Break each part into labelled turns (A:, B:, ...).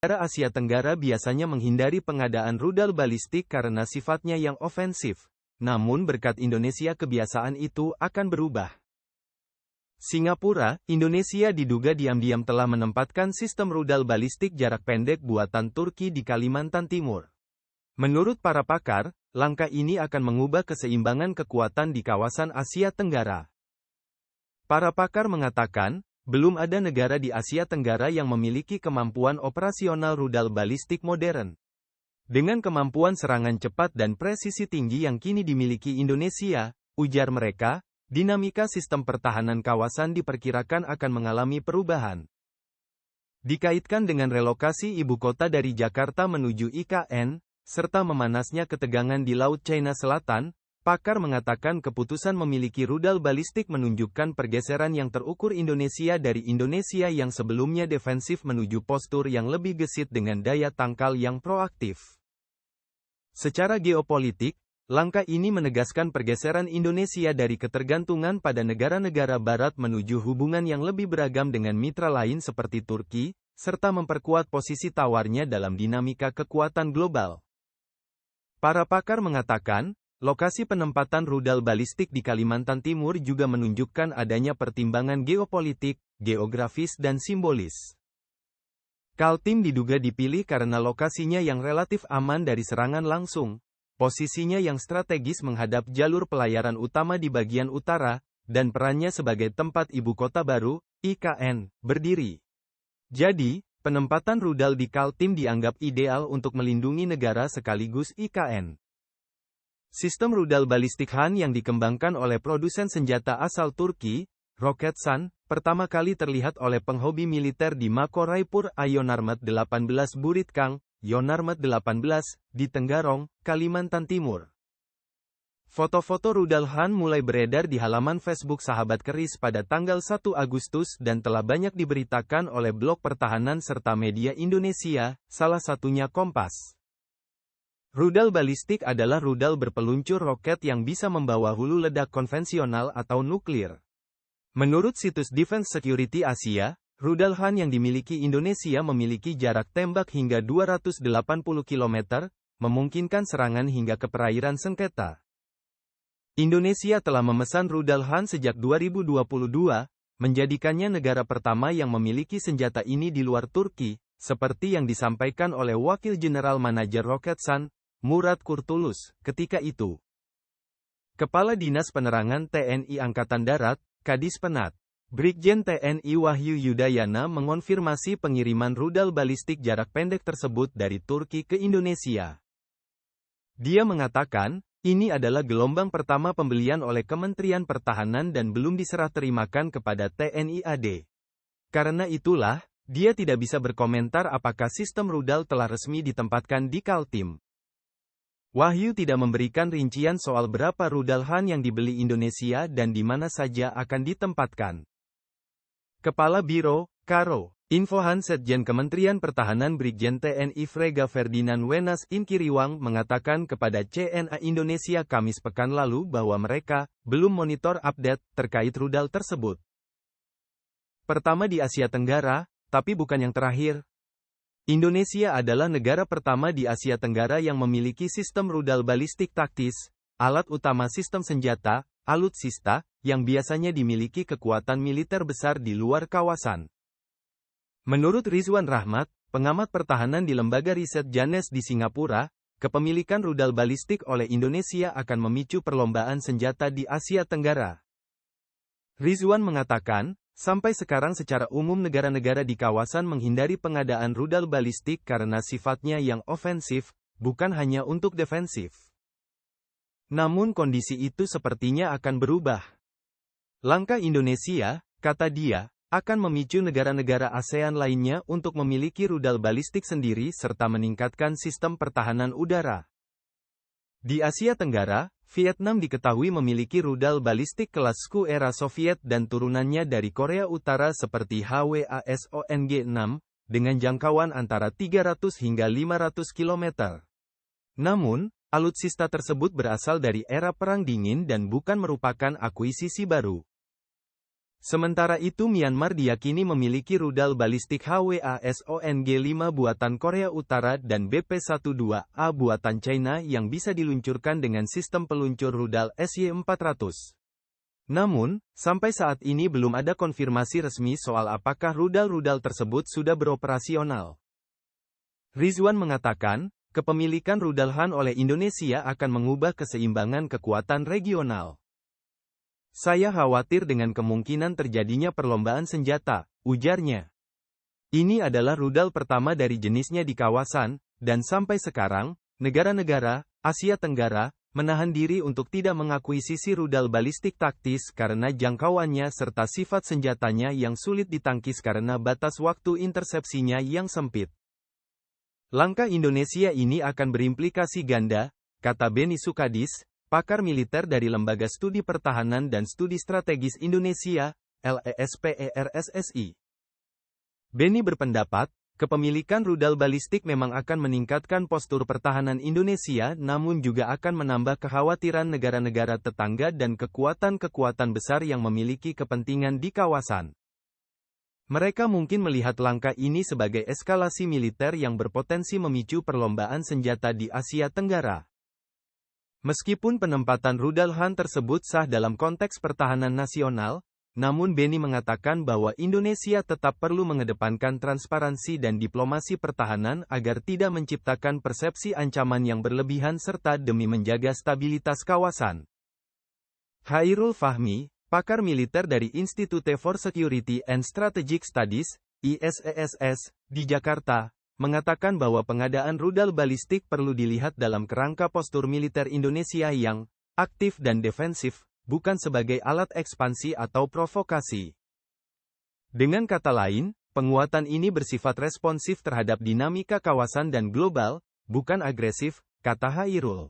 A: Negara Asia Tenggara biasanya menghindari pengadaan rudal balistik karena sifatnya yang ofensif. Namun berkat Indonesia kebiasaan itu akan berubah. Singapura, Indonesia diduga diam-diam telah menempatkan sistem rudal balistik jarak pendek buatan Turki di Kalimantan Timur. Menurut para pakar, langkah ini akan mengubah keseimbangan kekuatan di kawasan Asia Tenggara. Para pakar mengatakan, belum ada negara di Asia Tenggara yang memiliki kemampuan operasional rudal balistik modern. Dengan kemampuan serangan cepat dan presisi tinggi yang kini dimiliki Indonesia, ujar mereka, dinamika sistem pertahanan kawasan diperkirakan akan mengalami perubahan. Dikaitkan dengan relokasi ibu kota dari Jakarta menuju IKN, serta memanasnya ketegangan di Laut Cina Selatan, pakar mengatakan keputusan memiliki rudal balistik menunjukkan pergeseran yang terukur Indonesia dari Indonesia yang sebelumnya defensif menuju postur yang lebih gesit dengan daya tangkal yang proaktif. Secara geopolitik, langkah ini menegaskan pergeseran Indonesia dari ketergantungan pada negara-negara barat menuju hubungan yang lebih beragam dengan mitra lain seperti Turki, serta memperkuat posisi tawarnya dalam dinamika kekuatan global. Para pakar mengatakan, lokasi penempatan rudal balistik di Kalimantan Timur juga menunjukkan adanya pertimbangan geopolitik, geografis dan simbolis. Kaltim diduga dipilih karena lokasinya yang relatif aman dari serangan langsung, posisinya yang strategis menghadap jalur pelayaran utama di bagian utara, dan perannya sebagai tempat ibu kota baru, IKN, berdiri. Jadi, penempatan rudal di Kaltim dianggap ideal untuk melindungi negara sekaligus IKN. Sistem rudal balistik Han yang dikembangkan oleh produsen senjata asal Turki, Roketsan, pertama kali terlihat oleh penghobi militer di Mako Raipur Ayonarmet 18 Buritkang, Yonarmet 18, di Tenggarong, Kalimantan Timur. Foto-foto rudal Han mulai beredar di halaman Facebook Sahabat Keris pada tanggal 1 Agustus dan telah banyak diberitakan oleh blog pertahanan serta media Indonesia, salah satunya Kompas. Rudal balistik adalah rudal berpeluncur roket yang bisa membawa hulu ledak konvensional atau nuklir. Menurut situs Defense Security Asia, rudal Han yang dimiliki Indonesia memiliki jarak tembak hingga 280 km, memungkinkan serangan hingga ke perairan sengketa. Indonesia telah memesan rudal Han sejak 2022, menjadikannya negara pertama yang memiliki senjata ini di luar Turki, seperti yang disampaikan oleh Wakil General Manajer Roketsan, Murad Kurtulus, ketika itu. Kepala Dinas Penerangan TNI Angkatan Darat, Kadis Penat, Brigjen TNI Wahyu Yudayana mengonfirmasi pengiriman rudal balistik jarak pendek tersebut dari Turki ke Indonesia. Dia mengatakan, ini adalah gelombang pertama pembelian oleh Kementerian Pertahanan dan belum diserah terimakan kepada TNI AD. Karena itulah, dia tidak bisa berkomentar apakah sistem rudal telah resmi ditempatkan di Kaltim. Wahyu tidak memberikan rincian soal berapa rudal Han yang dibeli Indonesia dan di mana saja akan ditempatkan. Kepala Biro, Karo, Infohan Setjen Kementerian Pertahanan Brigjen TNI Frega Ferdinand Wenas Inkiriwang mengatakan kepada CNA Indonesia Kamis pekan lalu bahwa mereka belum monitor update terkait rudal tersebut. Pertama di Asia Tenggara, tapi bukan yang terakhir. Indonesia adalah negara pertama di Asia Tenggara yang memiliki sistem rudal balistik taktis, alat utama sistem senjata, alutsista, yang biasanya dimiliki kekuatan militer besar di luar kawasan. Menurut Rizwan Rahmat, pengamat pertahanan di Lembaga Riset Janes di Singapura, kepemilikan rudal balistik oleh Indonesia akan memicu perlombaan senjata di Asia Tenggara. Rizwan mengatakan, sampai sekarang secara umum negara-negara di kawasan menghindari pengadaan rudal balistik karena sifatnya yang ofensif, bukan hanya untuk defensif. Namun kondisi itu sepertinya akan berubah. Langkah Indonesia, kata dia, akan memicu negara-negara ASEAN lainnya untuk memiliki rudal balistik sendiri serta meningkatkan sistem pertahanan udara. Di Asia Tenggara, Vietnam diketahui memiliki rudal balistik kelas SKU era Soviet dan turunannya dari Korea Utara seperti HWASONG-6, dengan jangkauan antara 300 hingga 500 km. Namun, alutsista tersebut berasal dari era Perang Dingin dan bukan merupakan akuisisi baru. Sementara itu Myanmar diyakini memiliki rudal balistik HWASONG-5 buatan Korea Utara dan BP-12A buatan China yang bisa diluncurkan dengan sistem peluncur rudal SY-400. Namun, sampai saat ini belum ada konfirmasi resmi soal apakah rudal-rudal tersebut sudah beroperasional. Rizwan mengatakan, kepemilikan rudal Han oleh Indonesia akan mengubah keseimbangan kekuatan regional. Saya khawatir dengan kemungkinan terjadinya perlombaan senjata, ujarnya. Ini adalah rudal pertama dari jenisnya di kawasan, dan sampai sekarang, negara-negara Asia Tenggara menahan diri untuk tidak mengakuisisi rudal balistik taktis karena jangkauannya serta sifat senjatanya yang sulit ditangkis karena batas waktu intersepsinya yang sempit. Langkah Indonesia ini akan berimplikasi ganda, kata Beni Sukadis, pakar militer dari Lembaga Studi Pertahanan dan Studi Strategis Indonesia, LESPERSSI. Beni berpendapat, kepemilikan rudal balistik memang akan meningkatkan postur pertahanan Indonesia namun juga akan menambah kekhawatiran negara-negara tetangga dan kekuatan-kekuatan besar yang memiliki kepentingan di kawasan. Mereka mungkin melihat langkah ini sebagai eskalasi militer yang berpotensi memicu perlombaan senjata di Asia Tenggara. Meskipun penempatan rudal Han tersebut sah dalam konteks pertahanan nasional, namun Beni mengatakan bahwa Indonesia tetap perlu mengedepankan transparansi dan diplomasi pertahanan agar tidak menciptakan persepsi ancaman yang berlebihan serta demi menjaga stabilitas kawasan. Khairul Fahmi, pakar militer dari Institute for Security and Strategic Studies, ISESS, di Jakarta, mengatakan bahwa pengadaan rudal balistik perlu dilihat dalam kerangka postur militer Indonesia yang aktif dan defensif, bukan sebagai alat ekspansi atau provokasi. Dengan kata lain, penguatan ini bersifat responsif terhadap dinamika kawasan dan global, bukan agresif, kata Khairul.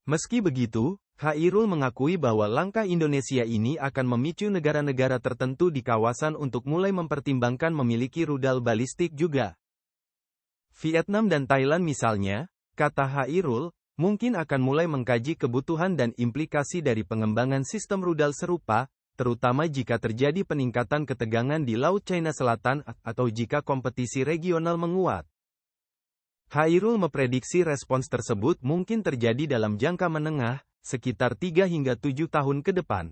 A: Meski begitu, Khairul mengakui bahwa langkah Indonesia ini akan memicu negara-negara tertentu di kawasan untuk mulai mempertimbangkan memiliki rudal balistik juga. Vietnam dan Thailand misalnya, kata Khairul, mungkin akan mulai mengkaji kebutuhan dan implikasi dari pengembangan sistem rudal serupa, terutama jika terjadi peningkatan ketegangan di Laut Cina Selatan atau jika kompetisi regional menguat. Khairul memprediksi respons tersebut mungkin terjadi dalam jangka menengah, sekitar 3 hingga 7 tahun ke depan.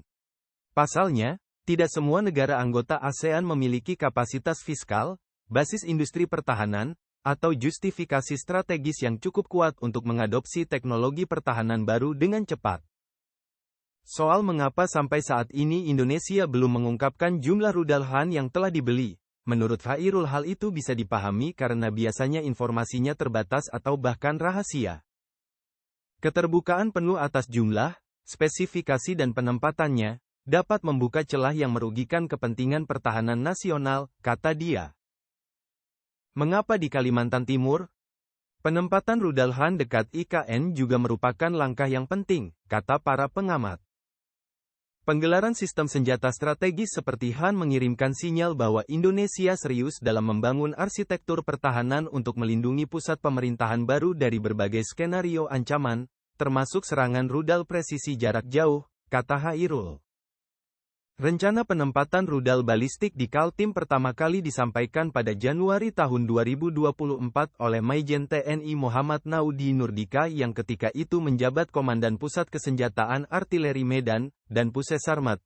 A: Pasalnya, tidak semua negara anggota ASEAN memiliki kapasitas fiskal, basis industri pertahanan, atau justifikasi strategis yang cukup kuat untuk mengadopsi teknologi pertahanan baru dengan cepat. Soal mengapa sampai saat ini Indonesia belum mengungkapkan jumlah rudal Han yang telah dibeli, menurut Khairul hal itu bisa dipahami karena biasanya informasinya terbatas atau bahkan rahasia. Keterbukaan penuh atas jumlah, spesifikasi dan penempatannya, dapat membuka celah yang merugikan kepentingan pertahanan nasional, kata dia. Mengapa di Kalimantan Timur? Penempatan rudal Han dekat IKN juga merupakan langkah yang penting, kata para pengamat. Penggelaran sistem senjata strategis seperti Han mengirimkan sinyal bahwa Indonesia serius dalam membangun arsitektur pertahanan untuk melindungi pusat pemerintahan baru dari berbagai skenario ancaman, termasuk serangan rudal presisi jarak jauh, kata Khairul. Rencana penempatan rudal balistik di Kaltim pertama kali disampaikan pada Januari tahun 2024 oleh Majen TNI Muhammad Naudi Nurdika yang ketika itu menjabat Komandan Pusat Kesenjataan Artileri Medan, dan Pusesarmat.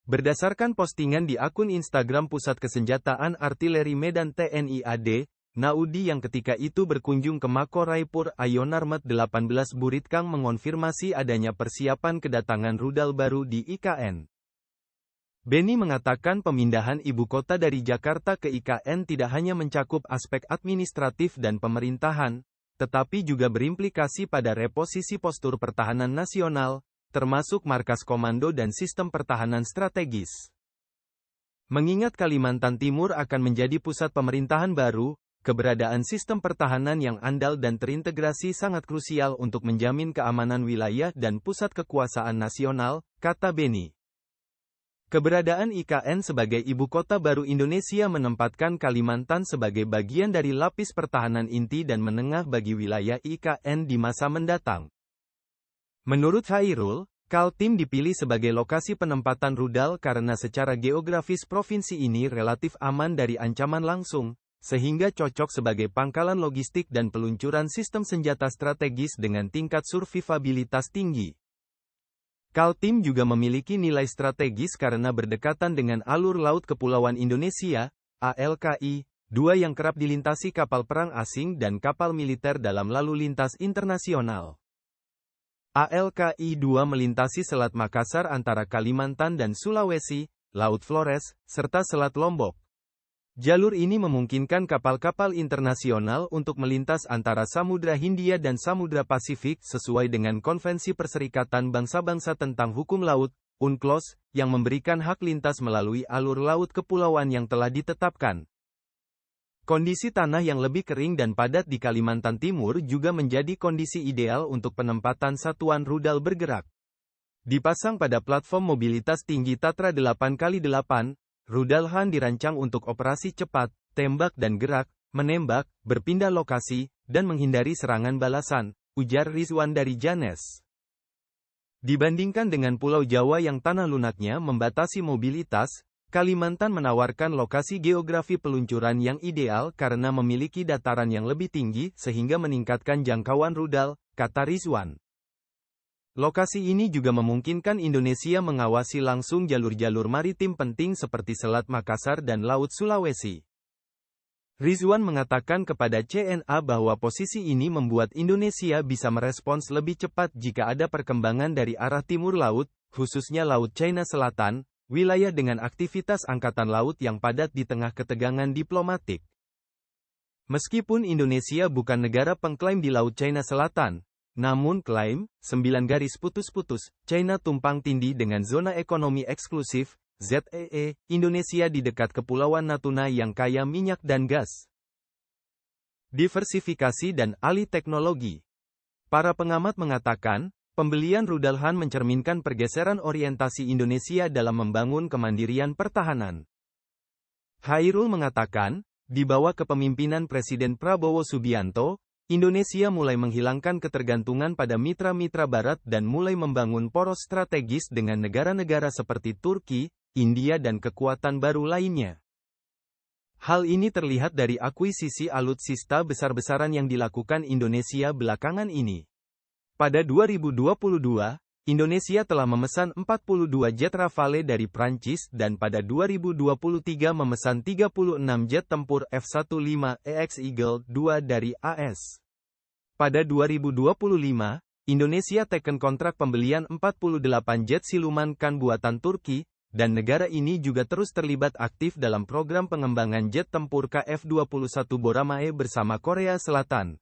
A: Berdasarkan postingan di akun Instagram Pusat Kesenjataan Artileri Medan TNI AD, Naudi yang ketika itu berkunjung ke Mako Raipur Ayonarmat 18 Buritkang mengonfirmasi adanya persiapan kedatangan rudal baru di IKN. Beni mengatakan pemindahan ibu kota dari Jakarta ke IKN tidak hanya mencakup aspek administratif dan pemerintahan, tetapi juga berimplikasi pada reposisi postur pertahanan nasional, termasuk markas komando dan sistem pertahanan strategis. Mengingat Kalimantan Timur akan menjadi pusat pemerintahan baru, keberadaan sistem pertahanan yang andal dan terintegrasi sangat krusial untuk menjamin keamanan wilayah dan pusat kekuasaan nasional, kata Beni. Keberadaan IKN sebagai ibu kota baru Indonesia menempatkan Kalimantan sebagai bagian dari lapis pertahanan inti dan menengah bagi wilayah IKN di masa mendatang. Menurut Khairul, Kaltim dipilih sebagai lokasi penempatan rudal karena secara geografis provinsi ini relatif aman dari ancaman langsung, sehingga cocok sebagai pangkalan logistik dan peluncuran sistem senjata strategis dengan tingkat survivabilitas tinggi. Kaltim juga memiliki nilai strategis karena berdekatan dengan alur Laut Kepulauan Indonesia, ALKI, 2 yang kerap dilintasi kapal perang asing dan kapal militer dalam lalu lintas internasional. ALKI 2 melintasi Selat Makassar antara Kalimantan dan Sulawesi, Laut Flores, serta Selat Lombok. Jalur ini memungkinkan kapal-kapal internasional untuk melintas antara Samudra Hindia dan Samudra Pasifik sesuai dengan Konvensi Perserikatan Bangsa-Bangsa tentang Hukum Laut, UNCLOS, yang memberikan hak lintas melalui alur laut kepulauan yang telah ditetapkan. Kondisi tanah yang lebih kering dan padat di Kalimantan Timur juga menjadi kondisi ideal untuk penempatan satuan rudal bergerak. Dipasang pada platform mobilitas tinggi Tatra 8x8, rudal Han dirancang untuk operasi cepat, tembak dan gerak, menembak, berpindah lokasi, dan menghindari serangan balasan, ujar Rizwan dari Janes. Dibandingkan dengan Pulau Jawa yang tanah lunaknya membatasi mobilitas, Kalimantan menawarkan lokasi geografi peluncuran yang ideal karena memiliki dataran yang lebih tinggi sehingga meningkatkan jangkauan rudal, kata Rizwan. Lokasi ini juga memungkinkan Indonesia mengawasi langsung jalur-jalur maritim penting seperti Selat Makassar dan Laut Sulawesi. Rizwan mengatakan kepada CNA bahwa posisi ini membuat Indonesia bisa merespons lebih cepat jika ada perkembangan dari arah timur laut, khususnya Laut China Selatan, wilayah dengan aktivitas angkatan laut yang padat di tengah ketegangan diplomatik. Meskipun Indonesia bukan negara pengklaim di Laut China Selatan, namun klaim, 9 garis putus-putus, China tumpang tindih dengan zona ekonomi eksklusif, ZEE, Indonesia di dekat Kepulauan Natuna yang kaya minyak dan gas. Diversifikasi dan alih teknologi. Para pengamat mengatakan, pembelian rudal Han mencerminkan pergeseran orientasi Indonesia dalam membangun kemandirian pertahanan. Hairul mengatakan, di bawah kepemimpinan Presiden Prabowo Subianto, Indonesia mulai menghilangkan ketergantungan pada mitra-mitra barat dan mulai membangun poros strategis dengan negara-negara seperti Turki, India dan kekuatan baru lainnya. Hal ini terlihat dari akuisisi alutsista besar-besaran yang dilakukan Indonesia belakangan ini. Pada 2022, Indonesia telah memesan 42 jet Rafale dari Prancis dan pada 2023 memesan 36 jet tempur F-15EX Eagle II dari AS. Pada 2025, Indonesia teken kontrak pembelian 48 jet siluman Kan buatan Turki, dan negara ini juga terus terlibat aktif dalam program pengembangan jet tempur KF-21 Boramae bersama Korea Selatan.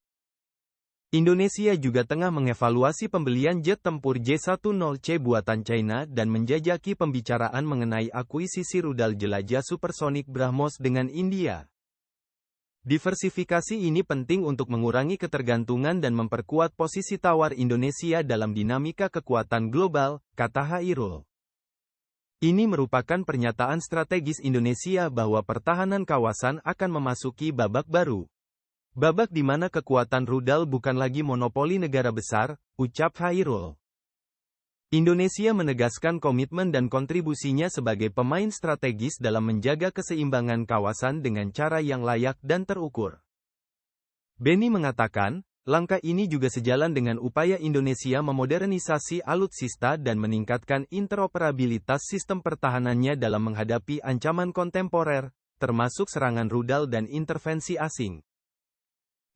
A: Indonesia juga tengah mengevaluasi pembelian jet tempur J-10C buatan China dan menjajaki pembicaraan mengenai akuisisi rudal jelajah supersonik BrahMos dengan India. Diversifikasi ini penting untuk mengurangi ketergantungan dan memperkuat posisi tawar Indonesia dalam dinamika kekuatan global, kata Hairul. Ini merupakan pernyataan strategis Indonesia bahwa pertahanan kawasan akan memasuki babak baru. Babak di mana kekuatan rudal bukan lagi monopoli negara besar, ucap Hairul. Indonesia menegaskan komitmen dan kontribusinya sebagai pemain strategis dalam menjaga keseimbangan kawasan dengan cara yang layak dan terukur. Beni mengatakan, langkah ini juga sejalan dengan upaya Indonesia memodernisasi alutsista dan meningkatkan interoperabilitas sistem pertahanannya dalam menghadapi ancaman kontemporer, termasuk serangan rudal dan intervensi asing.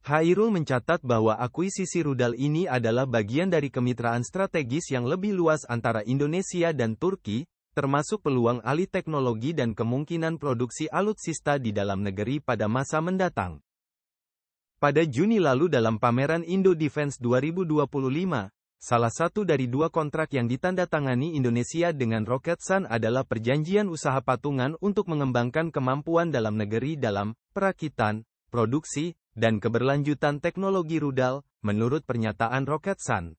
A: Hairul mencatat bahwa akuisisi rudal ini adalah bagian dari kemitraan strategis yang lebih luas antara Indonesia dan Turki, termasuk peluang alih teknologi dan kemungkinan produksi alutsista di dalam negeri pada masa mendatang. Pada Juni lalu dalam pameran Indo Defense 2025, salah satu dari 2 kontrak yang ditandatangani Indonesia dengan Roketsan adalah perjanjian usaha patungan untuk mengembangkan kemampuan dalam negeri dalam perakitan, produksi, dan keberlanjutan teknologi rudal, menurut pernyataan Roketsan.